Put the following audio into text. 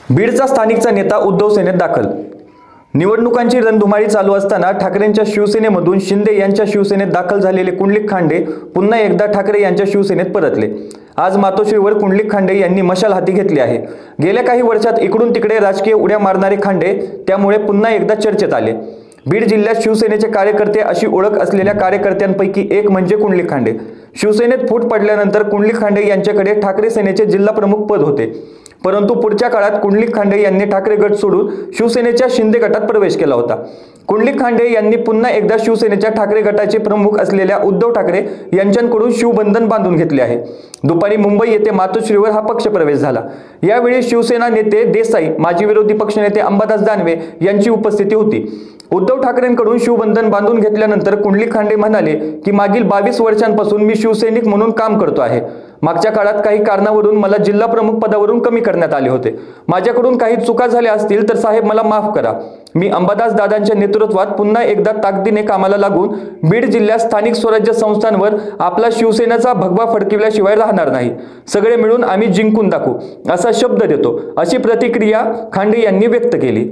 बीडचा स्थानिकचा नेता उद्धव सेनेत दाखल। निवडणुकांची रणधुमाळी चालू असताना ठाकरेंच्या शिवसेनेमधून शिंदे यांच्या शिवसेनेत दाखल झालेले कुंडलिक खांडे पुन्हा एकदा ठाकरे यांच्या शिवसेनेत परतले। आज मातोश्रीवर कुंडलिक खांडे यांनी मशाल हाती घेतली आहे। गेल्या काही वर्षात इकडून तिकडे राजकीय उड्या मारणारे खांडे त्यामुळे पुन्हा एकदा चर्चेत आले। बीड जिल्ह्यात शिवसेनेचे कार्यकर्ते अशी ओळख असलेल्या कार्यकर्त्यांपैकी एक म्हणजे कुंडलिक खांडे। शिवसेनेत फूट पडल्यानंतर कुंडलिक खांडे यांच्याकडे ठाकरे सेनेचे जिल्हा प्रमुख पद होते, परंतु पुढच्या काळात कुंडलिक खांडे यांनी ठाकरे गट सोडून शिवसेनेच्या शिंदे गटात प्रवेश केला होता। कुंडलिक खांडे यांनी पुन्हा एकदा शिवसेनेच्या ठाकरे गटाचे प्रमुख असलेल्या उद्धव ठाकरे यांच्याकडून शिवबंधन बांधून घेतले आहे। दुपारी मुंबई येथे मातोश्रीवर हा पक्ष प्रवेश झाला। यावेळी शिवसेना नेते देसाई, माजी विरोधी पक्षनेते अंबादास दानवे यांची उपस्थिती होती। उद्धव ठाकरेंकडून शिवबंधन बांधून घेतल्यानंतर कुंडलिक खांडे म्हणाले की मागील 22 वर्षांपासून मी शिवसैनिक म्हणून काम करतो आहे। मागच्या काळात काही कारणावरून मला जिल्हा प्रमुख पदावरून कमी करण्यात आले होते। माझ्याकडून काही चुका झाल्या असतील तर साहेब मला माफ करा। मी अंबादास दादांच्या नेतृत्वात पुन्हा एकदा ताकदीने कामाला लागून बीड जिल्ह्यात स्थानिक स्वराज्य संस्थांवर आपला शिवसेनेचा भगवा फडकविल्याशिवाय राहणार नाही। सगळे मिळून आम्ही जिंकून दाखवू असा शब्द देतो, अशी प्रतिक्रिया खांडे यांनी व्यक्त केली।